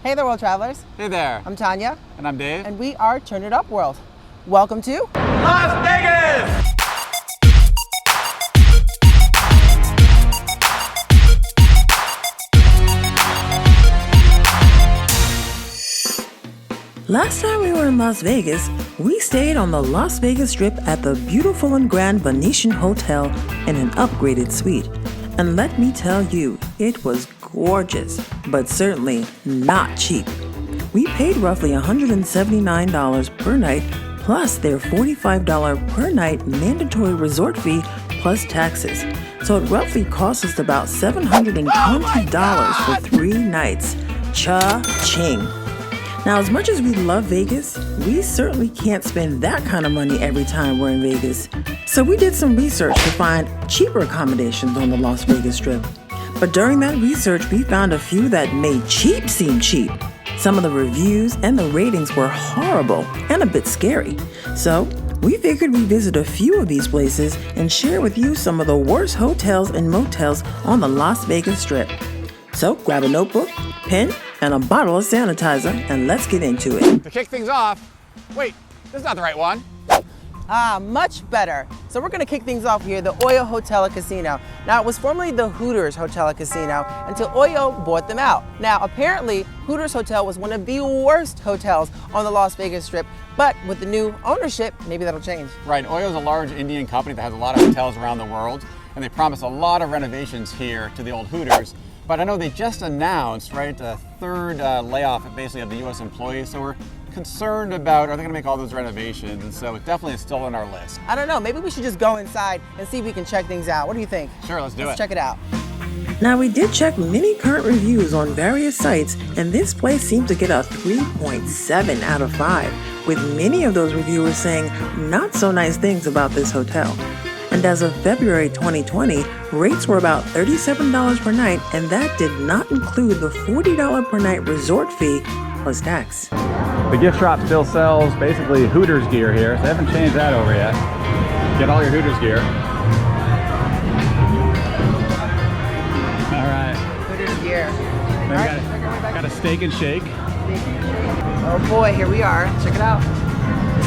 Hey there, world travelers. Hey there. I'm Tanya. And I'm Dave. And we are Turn It Up World. Welcome to Las Vegas! Last time we were in Las Vegas, we stayed on the Las Vegas Strip at the beautiful and grand Venetian Hotel in an upgraded suite. And let me tell you, it was gorgeous, but certainly not cheap. We paid roughly $179 per night, plus their $45 per night mandatory resort fee plus taxes. So it roughly cost us about $720 for 3 nights. Cha-ching. Now, as much as we love Vegas, we certainly can't spend that kind of money every time we're in Vegas. So we did some research to find cheaper accommodations on the Las Vegas Strip. But during that research, we found a few that made cheap seem cheap. Some of the reviews and the ratings were horrible and a bit scary. So we figured we'd visit a few of these places and share with you some of the worst hotels and motels on the Las Vegas Strip. So grab a notebook, pen, and a bottle of sanitizer, and let's get into it. To kick things off, wait, this is not the right one. Much better. So we're gonna kick things off here, the Oyo Hotel and Casino. Now, it was formerly the Hooters Hotel and Casino until Oyo bought them out. Now, apparently, Hooters Hotel was one of the worst hotels on the Las Vegas Strip, but with the new ownership, maybe that'll change. Right, Oyo is a large Indian company that has a lot of hotels around the world, and they promise a lot of renovations here to the old Hooters. But I know they just announced, right, a third layoff basically of the U.S. employees, so we're concerned about, are they gonna make all those renovations? And so it definitely is still on our list. I don't know, maybe we should just go inside and see if we can check things out. What do you think? Sure, let's do it. Let's check it out. Now, we did check many current reviews on various sites, and this place seemed to get a 3.7 out of 5, with many of those reviewers saying not so nice things about this hotel. And as of February 2020, rates were about $37 per night, and that did not include the $40 per night resort fee plus tax. The gift shop still sells basically Hooters gear here, so they haven't changed that over yet. Get all your Hooters gear. All right. Hooters gear. Got a steak and shake. Oh boy, here we are. Check it out.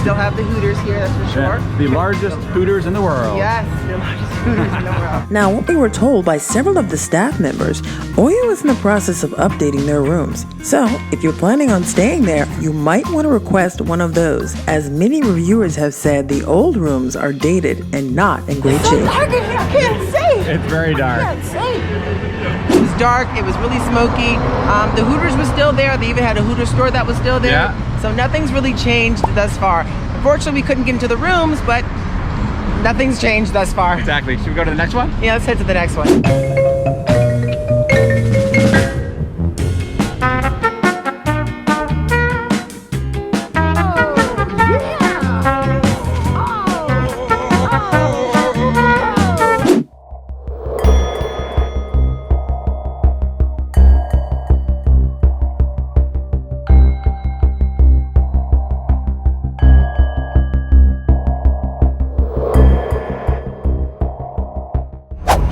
Still have the Hooters here, that's for sure. Yeah, the largest Hooters in the world. Yes, the largest Hooters in the world. Now, what we were told by several of the staff members, Oyo is in the process of updating their rooms. So, if you're planning on staying there, you might want to request one of those, as many reviewers have said the old rooms are dated and not in great shape. It's so dark in here, I can't see. It's very dark. I can't see. It was dark, it was really smoky. The Hooters was still there. They even had a Hooters store that was still there. Yeah. So nothing's really changed thus far. Unfortunately, we couldn't get into the rooms, but nothing's changed thus far. Exactly. Should we go to the next one? Yeah, let's head to the next one.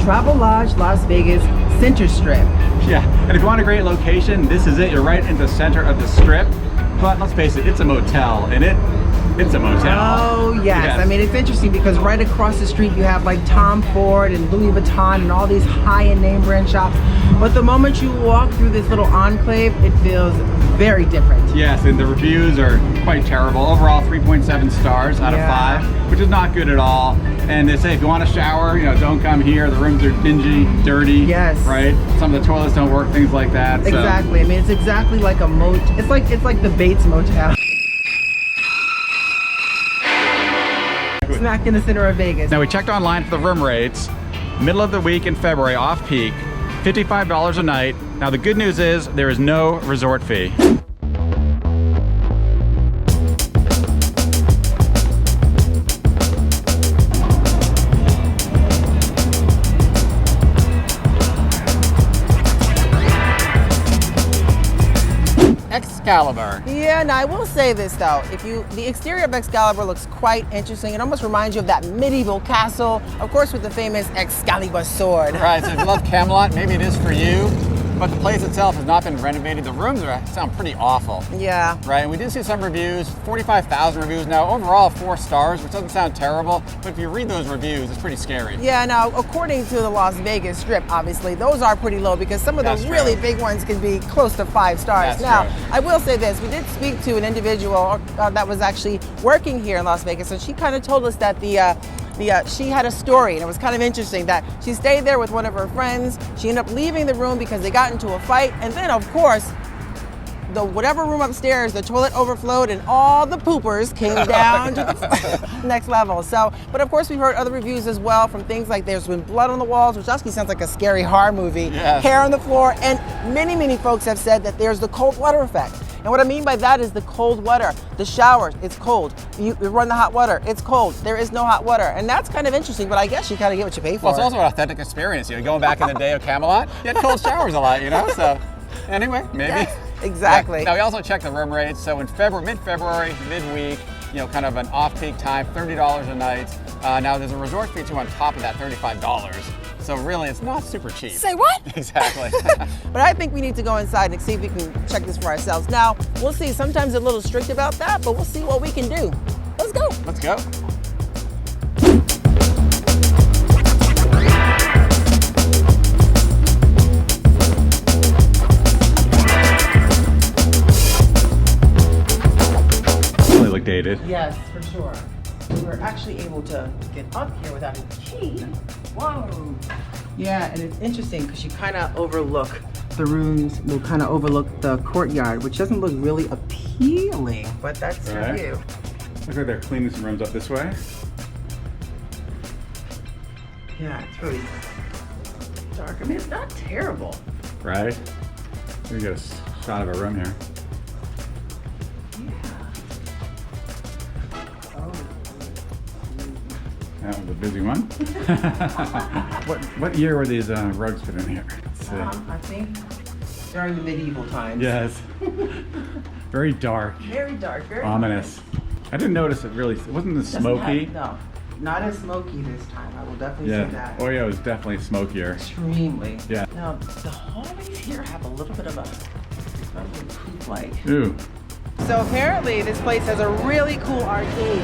Travelodge Las Vegas Center Strip. Yeah, and if you want a great location, this is it. You're right in the center of the strip. But let's face it, it's a motel, and it's a motel. Oh yes. I mean, it's interesting because right across the street you have like Tom Ford and Louis Vuitton and all these high-end name brand shops. But the moment you walk through this little enclave, it feels very different. Yes, and the reviews are quite terrible. Overall, 3.7 stars out of 5, which is not good at all. And they say if you want a shower, don't come here. The rooms are dingy, dirty. Yes. Right? Some of the toilets don't work, things like that. Exactly. I mean, it's exactly like a motel. It's like the Bates Motel. Smack in the center of Vegas. Now, we checked online for the room rates. Middle of the week in February, off peak, $55 a night. Now, the good news is there is no resort fee. Excalibur. Yeah, now I will say this though, the exterior of Excalibur looks quite interesting. It almost reminds you of that medieval castle, of course with the famous Excalibur sword. Right, so if you love Camelot, maybe it is for you. but the place itself has not been renovated. The rooms sound pretty awful. Yeah. Right, and we did see some reviews, 45,000 reviews now. Overall, 4 stars, which doesn't sound terrible, but if you read those reviews, it's pretty scary. Yeah, now, according to the Las Vegas Strip, obviously, those are pretty low because some of the really big ones can be close to 5 stars. That's now, true. I will say this, we did speak to an individual that was actually working here in Las Vegas, and she kind of told us that she had a story, and it was kind of interesting that she stayed there with one of her friends. She ended up leaving the room because they got into a fight, and then, of course, the whatever room upstairs, the toilet overflowed and all the poopers came down to the next level. So, but of course we've heard other reviews as well from things like there's been blood on the walls, which actually sounds like a scary horror movie, hair on the floor, and many folks have said that there's the cold water effect. And what I mean by that is the cold water. The shower, it's cold. You run the hot water, it's cold. There is no hot water. And that's kind of interesting, but I guess you kind of get what you pay for. Well, it's also an authentic experience. You know, going back in the day of Camelot, you had cold showers a lot, you know? So, anyway, maybe. Yes, exactly. Yeah. Now, we also checked the room rates. So in mid-February, midweek, you know, kind of an off-peak time, $30 a night. Now, there's a resort fee too on top of that, $35. So really, it's not super cheap. Say what? Exactly. But I think we need to go inside and see if we can check this for ourselves. Now, we'll see. Sometimes they're a little strict about that, but we'll see what we can do. Let's go. Let's go. Really look dated. Yes, for sure. We were actually able to get up here without a key. Whoa. Yeah, and it's interesting because you kind of overlook the rooms. They kind of overlook the courtyard, which doesn't look really appealing, but that's for you. Looks like they're cleaning some rooms up this way. Yeah, it's really dark. I mean, it's not terrible. Right? We get a shot of a room here. That was a busy one. What year were these rugs put in here? Let's see. I think during the medieval times. Yes. Very dark. Very dark. Very ominous. I didn't notice it wasn't as smoky. No, not as smoky this time. I will definitely say that. Oyo is definitely smokier. Extremely. Yeah. Now, the hallways here have a little bit of a coop-like. Ooh. So apparently this place has a really cool arcade.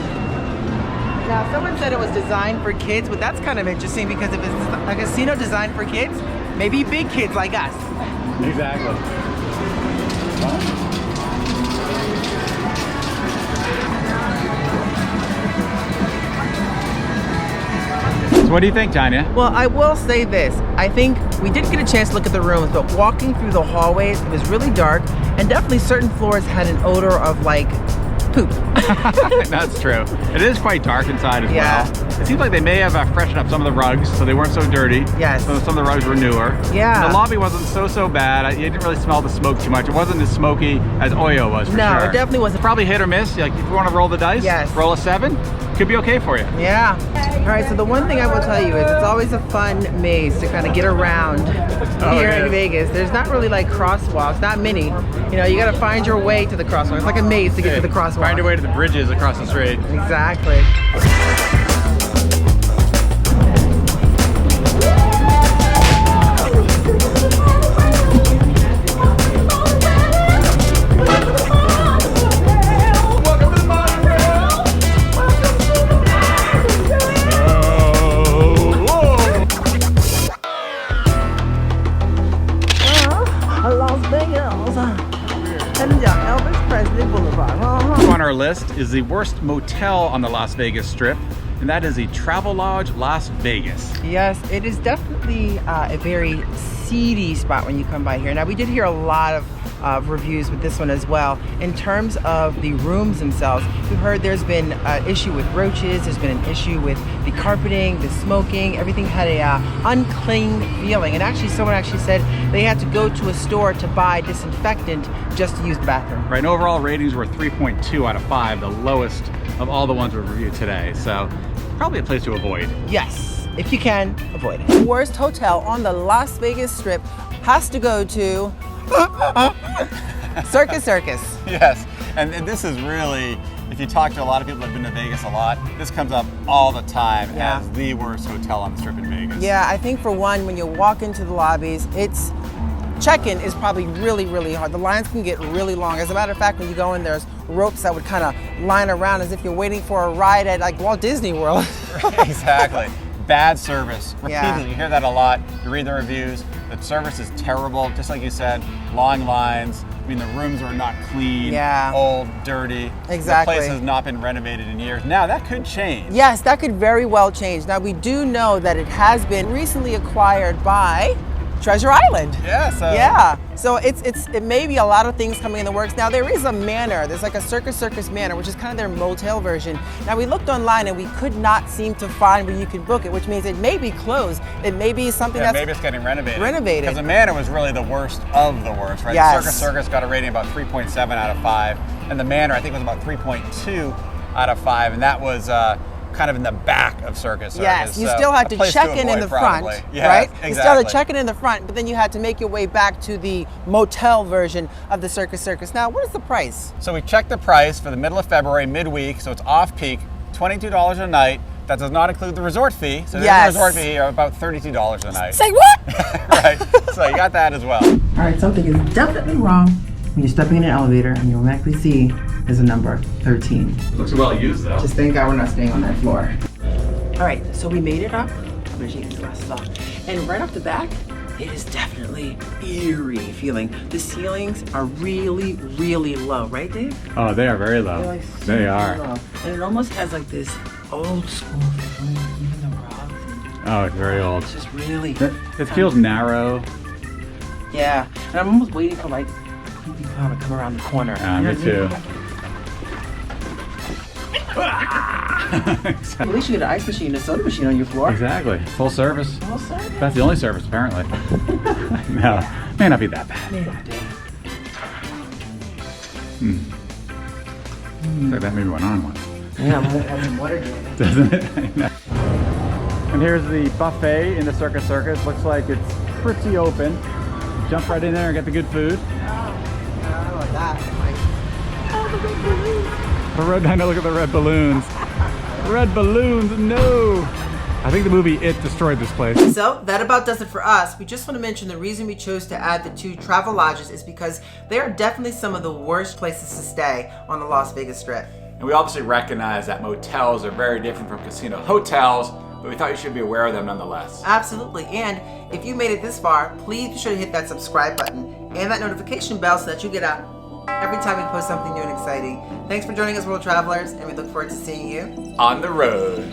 Now, someone said it was designed for kids, but that's kind of interesting because if it's a casino designed for kids, maybe big kids like us. Exactly. So what do you think, Tanya? Well, I will say this. I think we did get a chance to look at the rooms, but walking through the hallways, it was really dark, and definitely certain floors had an odor of like poop. That's true. It is quite dark inside as Yeah. well. It seems like they may have freshened up some of the rugs so they weren't so dirty. Yes. So some of the rugs were newer. Yeah. The lobby wasn't so bad. You didn't really smell the smoke too much. It wasn't as smoky as Oyo was for No, sure. it definitely wasn't. Probably hit or miss. Like if you want to roll the dice, Yes. roll a 7. Could be okay for you. Yeah. All right, so the one thing I will tell you is it's always a fun maze to kind of get around here in Vegas. There's not really like crosswalks, not many. You know, you got to find your way to the crosswalk. It's like a maze to get to the crosswalk. Find your way to the bridges across the street. Exactly. On our list is the worst motel on the Las Vegas Strip, and that is the Travelodge Las Vegas. Yes, it is definitely a very seedy spot when you come by here. Now, we did hear a lot of reviews with this one as well. In terms of the rooms themselves, we've heard there's been an issue with roaches, there's been an issue with the carpeting, the smoking, everything had a unclean feeling. And actually, someone actually said they had to go to a store to buy disinfectant just to use the bathroom. Right, and overall ratings were 3.2 out of 5, the lowest of all the ones we reviewed today. So probably a place to avoid. Yes, if you can, avoid it. The worst hotel on the Las Vegas Strip has to go to Circus Circus. Yes, and this is really, if you talk to a lot of people that have been to Vegas a lot, this comes up all the time as the worst hotel on the Strip in Vegas. Yeah, I think for one, when you walk into the lobbies, it's check-in is probably really, really hard. The lines can get really long. As a matter of fact, when you go in, there's ropes that would kind of line around as if you're waiting for a ride at like Walt Disney World. Exactly. Bad service. Yeah. Repeatedly, you hear that a lot. You read the reviews. The service is terrible, just like you said. Long lines. I mean, the rooms are not clean, old, dirty. Exactly. The place has not been renovated in years. Now, that could change. Yes, that could very well change. Now, we do know that it has been recently acquired by Treasure Island. Yeah, so it may be a lot of things coming in the works. Now there is a manor, there's like a Circus Circus manor, which is kind of their motel version. Now we looked online and we could not seem to find where you could book it, which means it may be closed. It may be something that's maybe it's getting renovated. Renovated. Because the manor was really the worst of the worst, right? Yes. The Circus Circus got a rating about 3.7 out of 5, and the manor I think was about 3.2 out of 5, and that was kind of in the back of Circus Circus. Yes, you so still had to check in the probably. front, Yes, right? Exactly. You still had to check in the front, but then you had to make your way back to the motel version of the Circus Circus. Now, what is the price? So we checked the price for the middle of February, midweek, so it's off-peak, $22 a night. That does not include the resort fee. So there's a resort fee of about $32 a night. Say what? Right, so you got that as well. All right, something is definitely wrong when you're stepping in an elevator and you automatically see there's a number 13. It looks well used though. Just thank God we're not staying on that floor. All right, so we made it up. I'm gonna take these glasses off. And right off the back, it is definitely eerie feeling. The ceilings are really, really low, right, Dave? Oh, they are very low. They're like They super are. low. And it almost has like this old school feeling, even the rugs. Oh, it's very old. It's just really. It feels narrow. Yeah, and I'm almost waiting for like creepy clown to come around the corner. Me too. At least you get an ice machine and a soda machine on your floor. Exactly. Full service. Full service. That's the only service, apparently. No, may not be that bad. Looks like that maybe went on once. Yeah, I'm gonna have some water doing it. Doesn't it? And here's the buffet in the Circus Circus. Looks like it's pretty open. Jump right in there and get the good food. I don't know what that. I know, look at the red balloons. Red balloons, no! I think the movie It destroyed this place. So that about does it for us. We just want to mention the reason we chose to add the 2 travel lodges is because they are definitely some of the worst places to stay on the Las Vegas Strip. And we obviously recognize that motels are very different from casino hotels, but we thought you should be aware of them nonetheless. Absolutely. And if you made it this far, please be sure to hit that subscribe button and that notification bell so that you get out every time we post something new and exciting. Thanks for joining us, World Travelers, and we look forward to seeing you On the road.